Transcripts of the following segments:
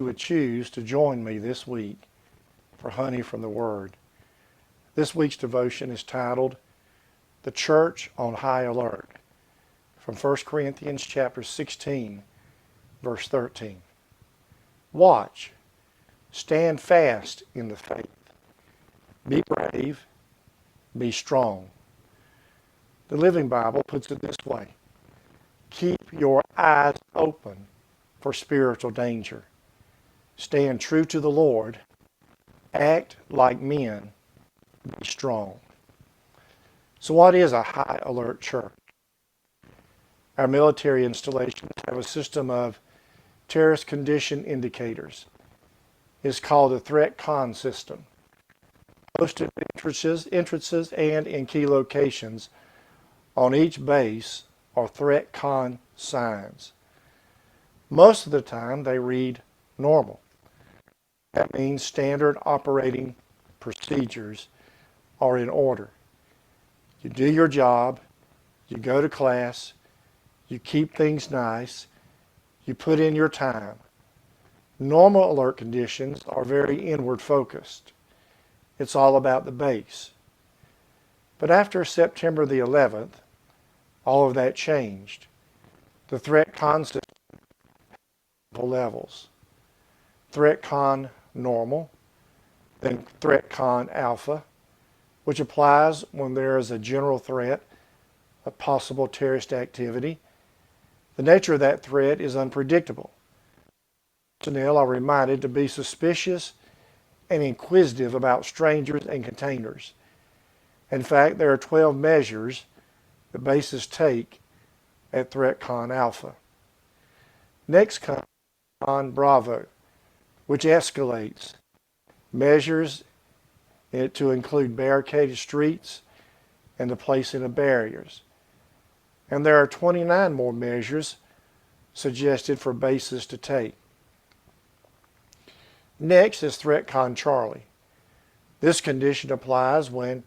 you would choose to join me this week for Honey from the Word. This week's devotion is titled, The Church on High Alert, from 1 Corinthians chapter 16, verse 13. Watch, stand fast in the faith, be brave, be strong. The Living Bible puts it this way: keep your eyes open for spiritual danger. Stand true to the Lord. Act like men. Be strong. So what is a high alert church? Our military installations have a system of terrorist condition indicators. It's called the threat con system. Posted entrances and in key locations on each base are threat con signs. Most of the time they read normal. That means standard operating procedures are in order. You do your job, you go to class, you keep things nice, you put in your time. Normal alert conditions are very inward focused. It's all about the base. But after September the 11th, all of that changed. The threat con system levels. Threat con normal, then threat con alpha, which applies when there is a general threat of possible terrorist activity. The nature of that threat is unpredictable. Personnel are reminded to be suspicious and inquisitive about strangers and containers. In fact, there are 12 measures the bases take at threat con alpha. Next comes con bravo, which escalates, measures it to include barricaded streets and the placing of barriers. And there are 29 more measures suggested for bases to take. Next is threat con Charlie. This condition applies when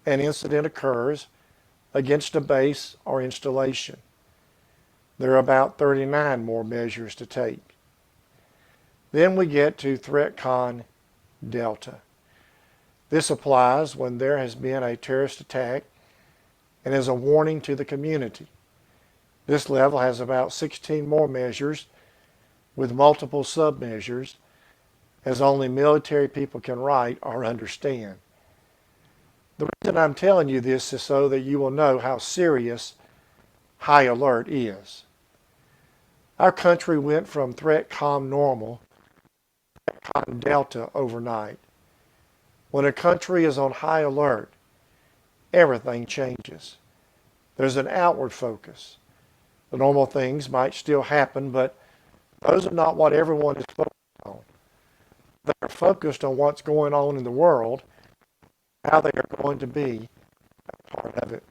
an incident occurs against a base or installation. There are about 39 more measures to take. Then we get to threat con Delta. This applies when there has been a terrorist attack and is a warning to the community. This level has about 16 more measures with multiple submeasures, as only military people can write or understand. The reason I'm telling you this is so that you will know how serious high alert is. Our country went from threat con normal to threat con delta overnight. When a country is on high alert, everything changes. There's an outward focus. The normal things might still happen, but those are not what everyone is focused on. They're focused on what's going on in the world, how they are going to be a part of it.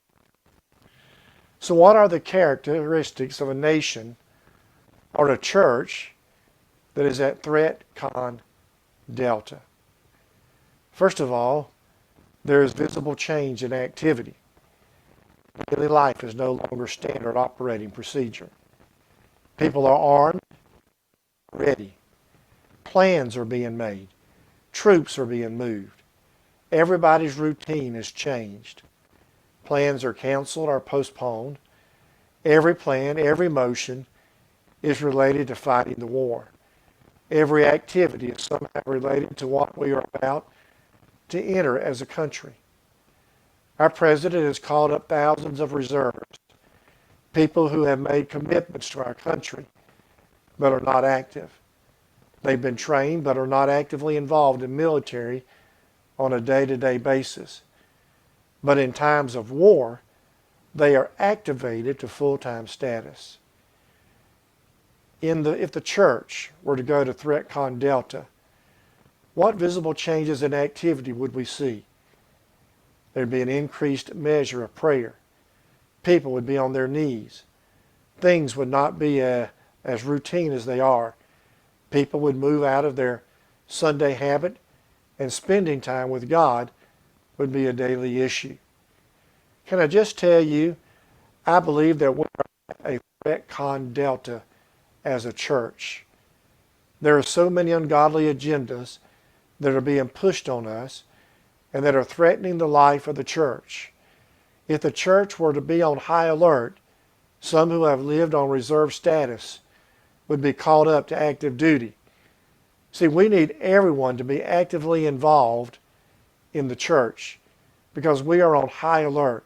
So what are the characteristics of a nation or a church that is at threat con delta? First of all, there is visible change in activity. Daily life is no longer standard operating procedure. People are armed, ready. Plans are being made. Troops are being moved. Everybody's routine has changed. Plans are canceled or postponed. Every plan, every motion is related to fighting the war. Every activity is somehow related to what we are about to enter as a country. Our president has called up thousands of reserves, people who have made commitments to our country but are not active. They've been trained but are not actively involved in military on a day-to-day basis. But in times of war, they are activated to full-time status. If the church were to go to threat con delta, what visible changes in activity would we see? There'd be an increased measure of prayer. People would be on their knees. Things would not be as routine as they are. People would move out of their Sunday habit, and spending time with God would be a daily issue. Can I just tell you, I believe that we're at a threat con delta as a church. There are so many ungodly agendas that are being pushed on us and that are threatening the life of the church. If the church were to be on high alert, some who have lived on reserve status would be called up to active duty. See, we need everyone to be actively involved in the church because we are on high alert.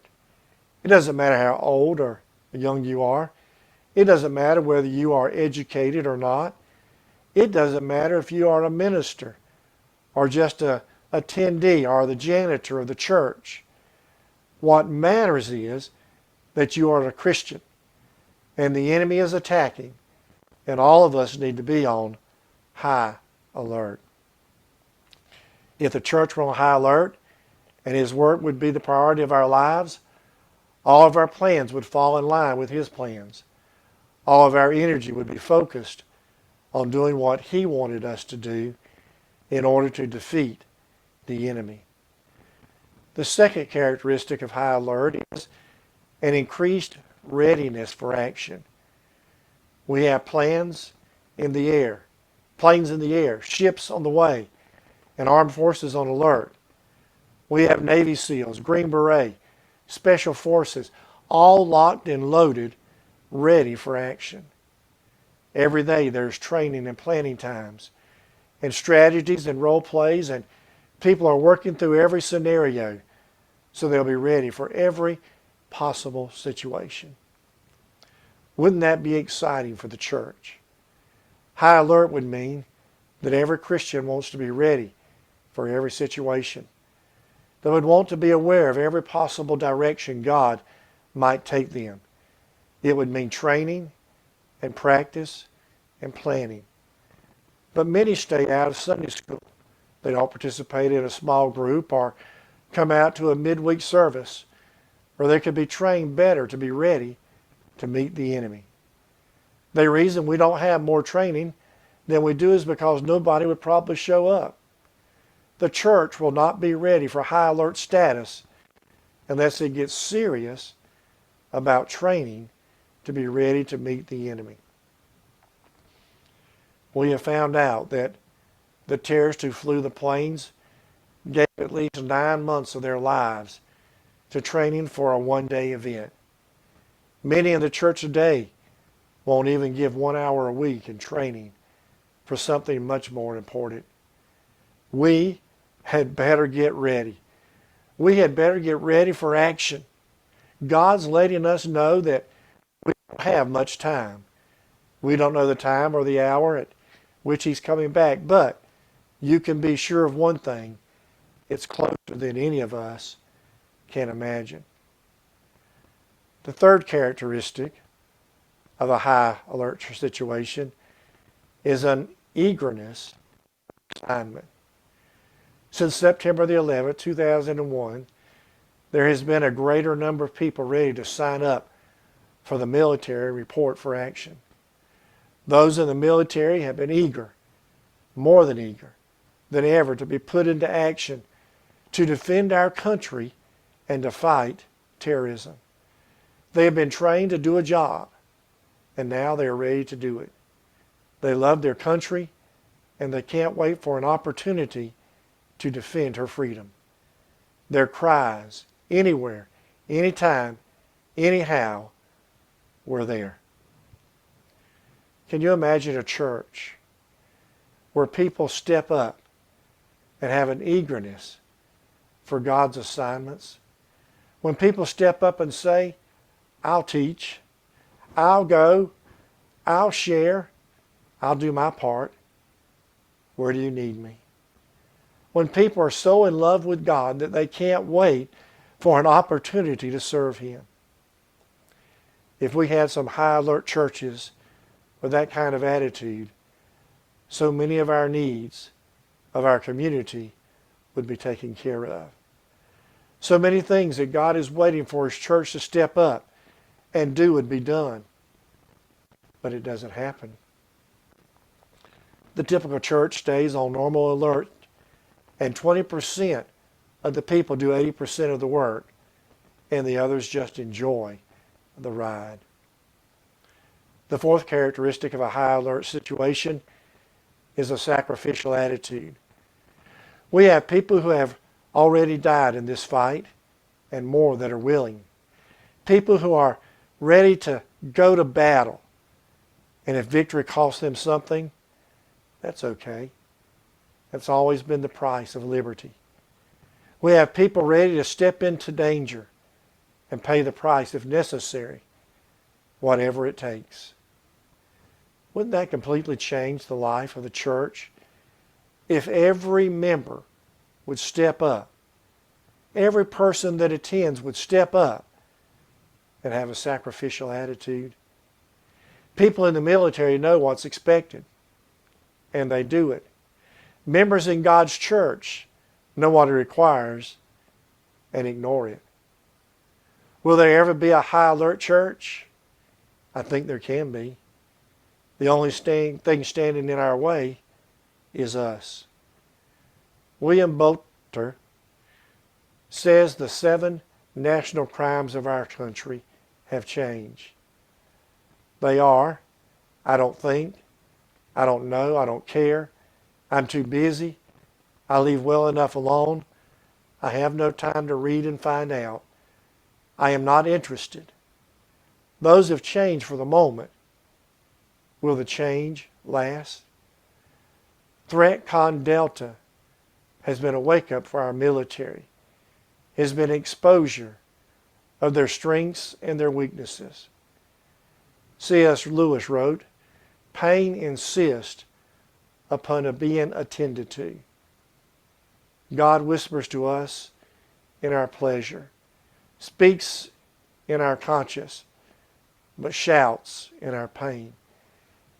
It doesn't matter how old or young you are. It doesn't matter whether you are educated or not. It doesn't matter if you are a minister or just a attendee or the janitor of the church. What matters is that you are a Christian and the enemy is attacking, and all of us need to be on high alert. If the church were on high alert and His work would be the priority of our lives, all of our plans would fall in line with His plans. All of our energy would be focused on doing what He wanted us to do in order to defeat the enemy. The second characteristic of high alert is an increased readiness for action. We have planes in the air, ships on the way, and armed forces on alert. We have Navy SEALs, Green Beret, Special Forces, all locked and loaded, ready for action. Every day there's training and planning times, and strategies and role plays, and people are working through every scenario so they'll be ready for every possible situation. Wouldn't that be exciting for the church? High alert would mean that every Christian wants to be ready for every situation. They would want to be aware of every possible direction God might take them. It would mean training and practice and planning. But many stay out of Sunday school. They don't participate in a small group or come out to a midweek service, or they could be trained better to be ready to meet the enemy. The reason we don't have more training than we do is because nobody would probably show up. The church will not be ready for high alert status unless it gets serious about training to be ready to meet the enemy. We have found out that the terrorists who flew the planes gave at least 9 months of their lives to training for a one-day event. Many in the church today won't even give 1 hour a week in training for something much more important. We had better get ready. We had better get ready for action. God's letting us know that we don't have much time. We don't know the time or the hour at which He's coming back, but you can be sure of one thing: it's closer than any of us can imagine. The third characteristic of a high alert situation is an eagerness for assignment. Since September the 11th, 2001, there has been a greater number of people ready to sign up for the military report for action. Those in the military have been eager, more than eager, than ever to be put into action to defend our country and to fight terrorism. They have been trained to do a job, and now they are ready to do it. They love their country, and they can't wait for an opportunity to defend her freedom. Their cries, anywhere, anytime, anyhow, were there. Can you imagine a church where people step up and have an eagerness for God's assignments? When people step up and say, I'll teach, I'll go, I'll share, I'll do my part. Where do you need me? When people are so in love with God that they can't wait for an opportunity to serve Him. If we had some high alert churches with that kind of attitude, so many of our needs of our community would be taken care of. So many things that God is waiting for His church to step up and do would be done. But it doesn't happen. The typical church stays on normal alert, and 20% of the people do 80% of the work, and the others just enjoy the ride. The fourth characteristic of a high alert situation is a sacrificial attitude. We have people who have already died in this fight and more that are willing. People who are ready to go to battle. And if victory costs them something, that's okay. That's always been the price of liberty. We have people ready to step into danger and pay the price if necessary, whatever it takes. Wouldn't that completely change the life of the church if every member would step up? Every person that attends would step up and have a sacrificial attitude. People in the military know what's expected, and they do it. Members in God's church know what it requires and ignore it. Will there ever be a high alert church? I think there can be. The only thing standing in our way is us. William Butler says the 7 national crimes of our country have changed. They are, I don't think, I don't know, I don't care, I'm too busy, I leave well enough alone, I have no time to read and find out, I am not interested. Those have changed for the moment. Will the change last? Threat Con Delta has been a wake-up for our military. It has been exposure of their strengths and their weaknesses. C.S. Lewis wrote, "Pain insists upon being attended to." God whispers to us in our pleasure, speaks in our conscience, but shouts in our pain.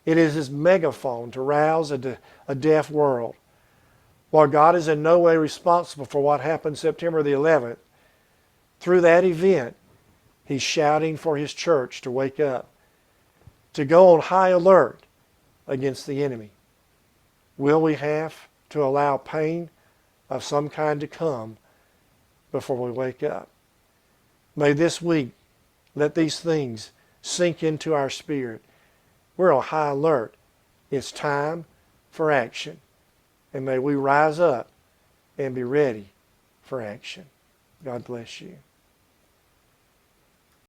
It is His megaphone to rouse a deaf world. While God is in no way responsible for what happened September the 11th, through that event, He's shouting for His church to wake up, to go on high alert against the enemy. Will we have to allow pain of some kind to come before we wake up? May this week let these things sink into our spirit. We're on high alert. It's time for action. And may we rise up and be ready for action. God bless you.